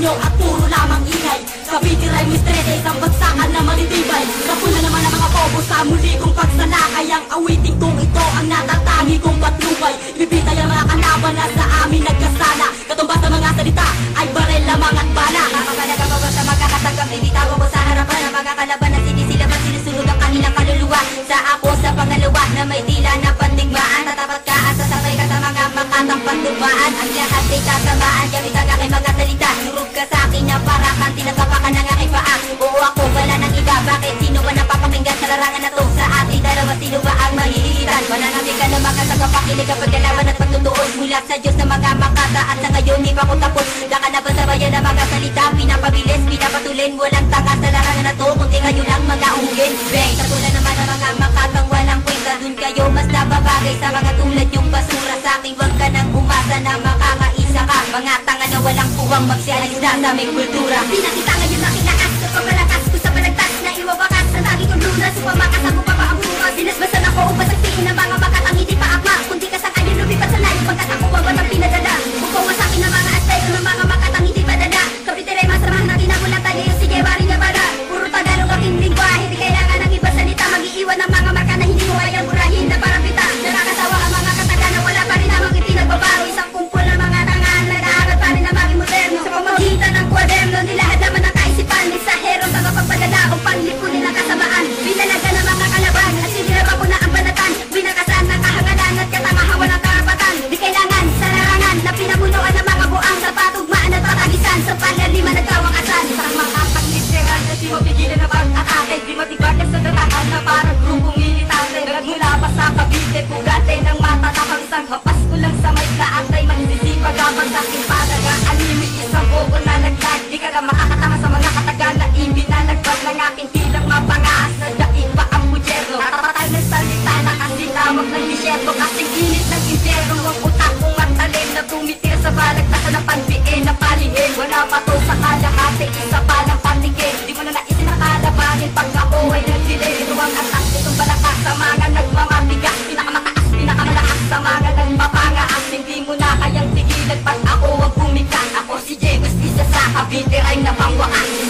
nyo at puro lamang ingay. Cavite Rhyme Mistrete, isang bagsakan na malitibay. Kapula naman ang mga bobo sa muli kong pagsalakay. Ang awiting kong ito ang natatangi kong patnubay. Ibibitay ang mga kalaban na sa amin nagkasala. Katumbas ng mga salita ay barel lamang at bala. Kapapalaga ko sa magkakatanggap, bibitaw ko sa harapan ng mga kalaban na sinisilaban, sinusunod ang kanilang kaluluwa. Sa ako sa pangalawa na may tila na pandigmaan, tatapat ka at sasabay ka sa mga makatang pagdumaan. Ang lahat ay tatamaan, gamit ang aking mga salita. Durog ka sa akin na para kang tinagapakan ng aking paa. Oo ako, wala nang iba, bakit? Sino ba napapakinggan sa larangan na to? Sa ating dalawa, sino ba ang mahihilitan? Mananamig ka na makasagapakinig kapag kalaban at pagtutuos mula sa Diyos na mga makata. At sa ngayon, di pa ko tapos. Laka na ba sa bayan na mga salita? Pinapabilis, pinapatulin, walang tanga sa larangan na to. Kunti kayo lang mag-augin. Bang, sa tulad naman ng mga makatang walang kwenta. Dun kayo mas nababagay sa mga tulad yung basura. Sa akin, wag ka nang umasa na makakaisa ka. Mga tanga na walang puwang magsialis na sa aming kultura. Pinakita ngayon aking lakas, kapapalakas ko sa palagtas na iwawakas sa lagi kong lunas. Upamakas ako pa maabukas. Binasbasan ako upang saktiin ng mga bakatang hindi pa akma. Kundi ka sa kanya lumipat sa layo pagkat ako ang batang pinadala. Bukawa sa akin ng mga aspecto ng mga makatang hindi padala. Cavite Rhyme, masamahan na ginagula tayo yung sige wari niya bara. Puro Tagalog aking lingwahe, di kailangan ng iba salita. Mag-iiwan ng mga marka na hindi mo kayang burahin na parang pita. Nakakasawa ang mga kataga na wala pa rin namang ipinagbabaro. Isang kumpol ng mga tangan, nag-aaral pa rin na maging moderno. Sa pamagitan ng kwaderno, nilahad naman ang kaisipan. Mensahero sa mapagpadala o panglipunin ng kasamaan. Binalaga ng mga kalaban at sinirama ko na ang banatan. Binakasan ng kahangalan at katangahawan ng karapatan. Di kailangan sa larangan na pinabunuan ng mga buang sa patugmaan at patagisan. Sa panlalima nagkawakasan. Parang makapag-literal na di mapigilan na pag-atake. Di matibag na sa tataan na parang grupong militante. Nagmula pa sa Cavite, pugate ng mata na pangsang. Hapas ko lang sa may kaantay, magsisipag habang sa aking panaga. Animi isang buko na naglag. Di ka na makakatama sa mga kataga na ibinalagbag ng aking tilang mapangaas na daig pa ang budyerno. Natatay ng salita na kasing tawag ng disyerto. Kasing init ng impyerno, ang utak kong matalim na tumitir sa balagtasan ng panbiin na palihim. Wala pa to sa kalahati, isa pa lang patigil. Di mo na naisin na kalabanin pag ako ay nagdilim. Ito ang atak, itong balakas sa mga nagmamatigas. Pinakamataas, pinakamalakas sa mga nagmapangaas. Hindi mo na kayang tigilan pag ako ang bumikas. Ako si James, isa sa Cavite Rhyme na pangwakas.